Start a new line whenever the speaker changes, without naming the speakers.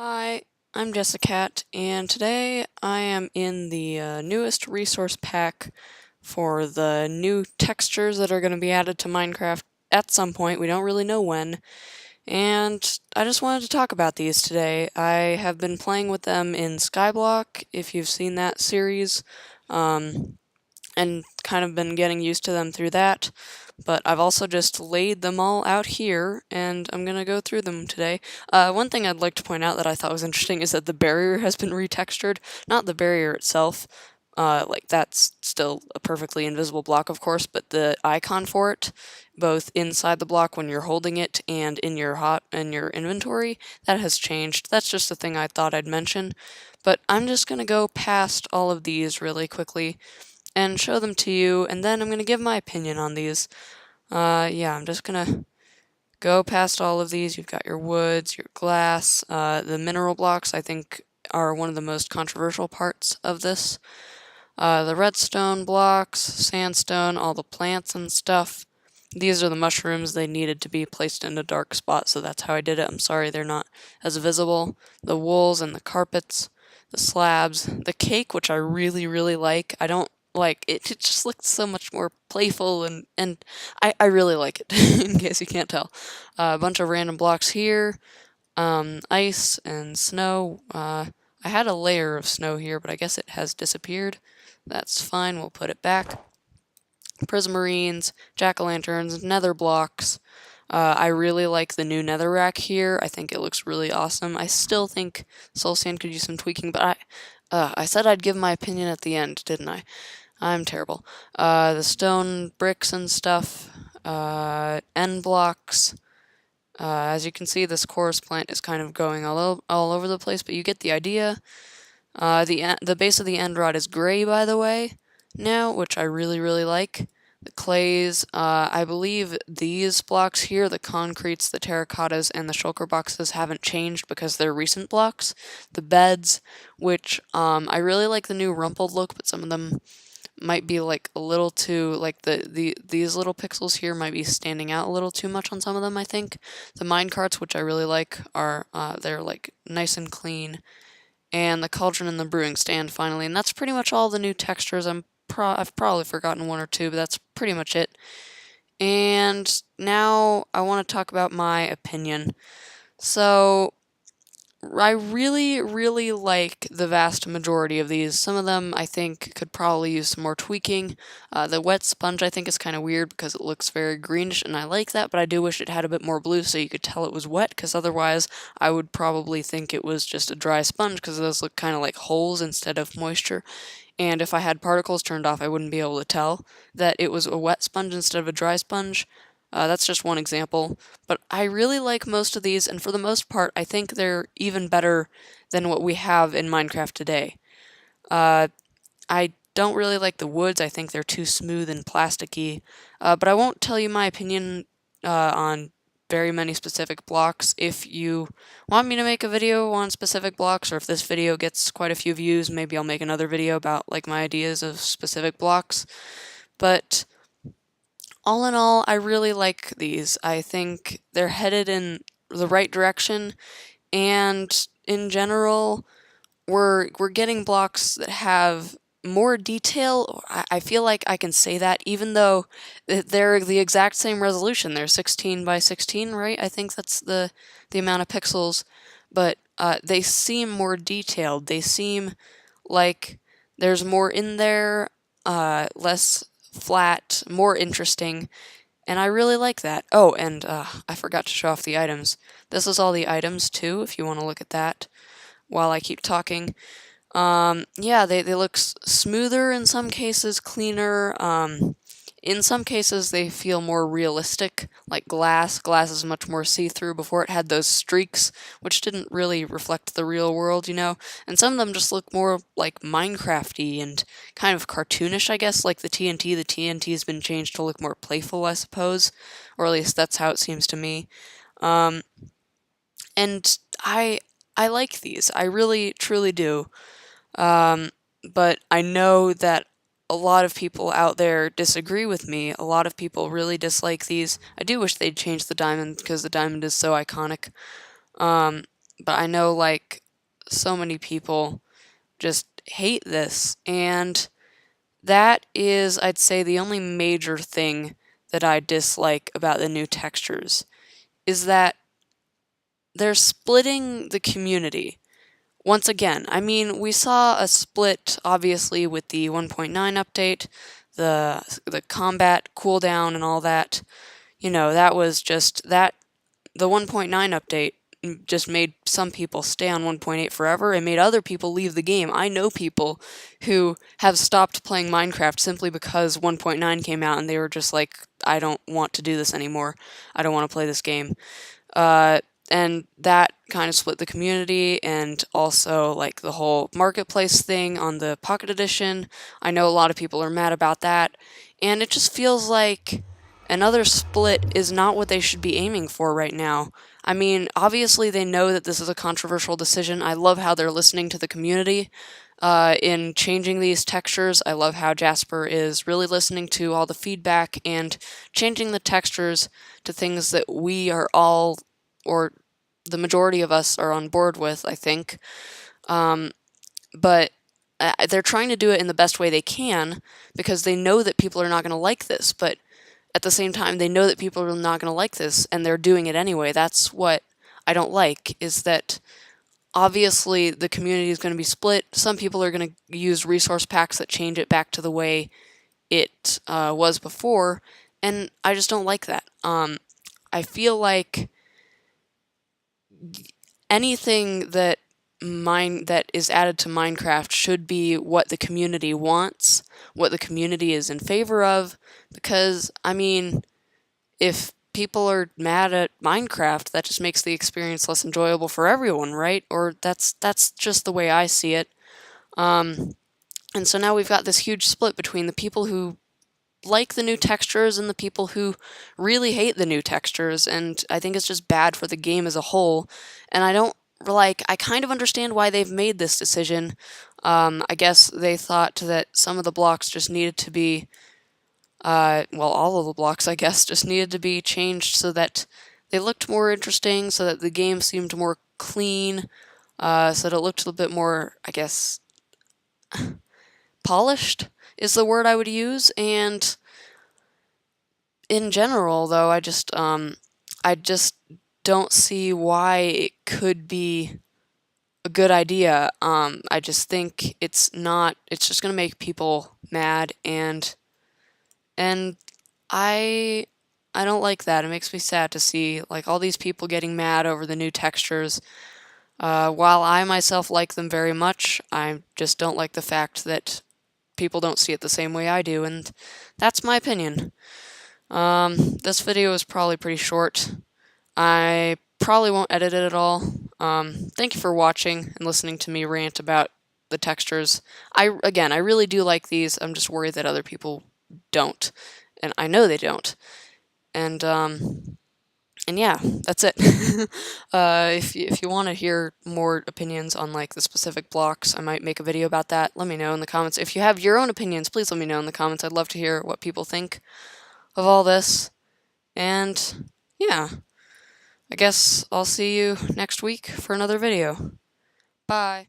Hi, I'm Jessicat, and today I am in the newest resource pack for the new textures that are going to be added to Minecraft at some point. We don't really know when, and I just wanted to talk about these today. I have been playing with them in Skyblock, if you've seen that series, and kind of been getting used to them through that. But I've also just laid them all out here, and I'm gonna go through them today. One thing I'd like to point out that I thought was interesting is that the barrier has been retextured. Not the barrier itself, like that's still a perfectly invisible block, of course, but the icon for it, both inside the block when you're holding it and in your inventory, that has changed. That's just a thing I thought I'd mention. But I'm just gonna go past all of these really quickly and show them to you, and then I'm going to give my opinion on these. Yeah, I'm just going to go past all of these. You've got your woods, your glass, the mineral blocks I think are one of the most controversial parts of this. The redstone blocks, sandstone, all the plants and stuff. These are the mushrooms. They needed to be placed in a dark spot, so that's how I did it. I'm sorry they're not as visible. The wools and the carpets, the slabs, the cake, which I really, really like. I don't like it, it just looks so much more playful and I really like it, in case you can't tell. A bunch of random blocks here, ice and snow. I had a layer of snow here, but I guess it has disappeared. That's fine, we'll put it back. Prismarines, jack-o'-lanterns, nether blocks. I really like the new nether rack here. I think it looks really awesome. I still think soul sand could use some tweaking, but I said I'd give my opinion at the end, didn't I? I'm terrible. The stone bricks and stuff, end blocks. As you can see, this chorus plant is kind of going all over the place, but you get the idea. The base of the end rod is gray, by the way, now, which I really, really like. The clays, I believe these blocks here, the concretes, the terracottas, and the shulker boxes haven't changed because they're recent blocks. The beds, which, I really like the new rumpled look, but some of them might be like a little too, like these little pixels here might be standing out a little too much on some of them, I think. The mine carts, which I really like, are, they're like nice and clean. And the cauldron and the brewing stand finally, and that's pretty much all the new textures. I've probably forgotten one or two, but that's pretty much it. And now I want to talk about my opinion. So I really, really like the vast majority of these. Some of them I think could probably use some more tweaking. The wet sponge I think is kind of weird because it looks very greenish, and I like that, but I do wish it had a bit more blue so you could tell it was wet, because otherwise I would probably think it was just a dry sponge, because those look kind of like holes instead of moisture. And if I had particles turned off, I wouldn't be able to tell that it was a wet sponge instead of a dry sponge. That's just one example, but I really like most of these, and for the most part, I think they're even better than what we have in Minecraft today. I don't really like the woods. I think they're too smooth and plasticky, but I won't tell you my opinion on very many specific blocks. If you want me to make a video on specific blocks, or if this video gets quite a few views, maybe I'll make another video about like my ideas of specific blocks. But all in all, I really like these. I think they're headed in the right direction, and in general, we're getting blocks that have more detail. I feel like I can say that even though they're the exact same resolution. They're 16 by 16, right? I think that's the amount of pixels, but they seem more detailed. They seem like there's more in there, less flat, more interesting, and I really like that. Oh, and I forgot to show off the items. This is all the items too, if you want to look at that while I keep talking. Yeah, they look smoother in some cases, cleaner. In some cases, they feel more realistic, like glass. Glass is much more see-through. Before it had those streaks, which didn't really reflect the real world, you know? And some of them just look more like Minecraft-y and kind of cartoonish, I guess, like the TNT. The TNT has been changed to look more playful, I suppose. Or at least that's how it seems to me. And I like these. I really, truly do. But I know that a lot of people out there disagree with me. A lot of people really dislike these. I do wish they'd change the diamond because the diamond is so iconic. but I know like so many people just hate this, and that is, I'd say, the only major thing that I dislike about the new textures is that they're splitting the community. Once again, I mean, we saw a split obviously with the 1.9 update, the combat cooldown and all that. You know, that was just that the 1.9 update just made some people stay on 1.8 forever and made other people leave the game. I know people who have stopped playing Minecraft simply because 1.9 came out and they were just like, I don't want to do this anymore. I don't want to play this game. Uh, and that kind of split the community, and also like the whole marketplace thing on the Pocket Edition. I know a lot of people are mad about that, and it just feels like another split is not what they should be aiming for right now. I mean, obviously they know that this is a controversial decision. I love how they're listening to the community in changing these textures. I love how Jasper is really listening to all the feedback and changing the textures to things that we are all, or the majority of us, are on board with, I think. But they're trying to do it in the best way they can because they know that people are not going to like this. But at the same time, they know that people are not going to like this, and they're doing it anyway. That's what I don't like, is that obviously the community is going to be split. Some people are going to use resource packs that change it back to the way it was before, and I just don't like that. I feel like anything that is added to Minecraft should be what the community wants, what the community is in favor of, because, I mean, if people are mad at Minecraft, that just makes the experience less enjoyable for everyone, right? Or that's just the way I see it. And so now we've got this huge split between the people who like the new textures and the people who really hate the new textures, and I think it's just bad for the game as a whole. And I kind of understand why they've made this decision. I guess they thought that some of the blocks just needed to be, all of the blocks, I guess, just needed to be changed so that they looked more interesting, so that the game seemed more clean, so that it looked a little bit more, I guess, polished is the word I would use. And in general, though, I just don't see why it could be a good idea. I just think it's not. It's just gonna make people mad, and I don't like that. It makes me sad to see like all these people getting mad over the new textures. While I myself like them very much, I just don't like the fact that people don't see it the same way I do, and that's my opinion. This video is probably pretty short. I probably won't edit it at all. Thank you for watching and listening to me rant about the textures. I really do like these. I'm just worried that other people don't, and I know they don't. And yeah, that's it. If you want to hear more opinions on like the specific blocks, I might make a video about that. Let me know in the comments. If you have your own opinions, please let me know in the comments. I'd love to hear what people think of all this. And yeah, I guess I'll see you next week for another video. Bye.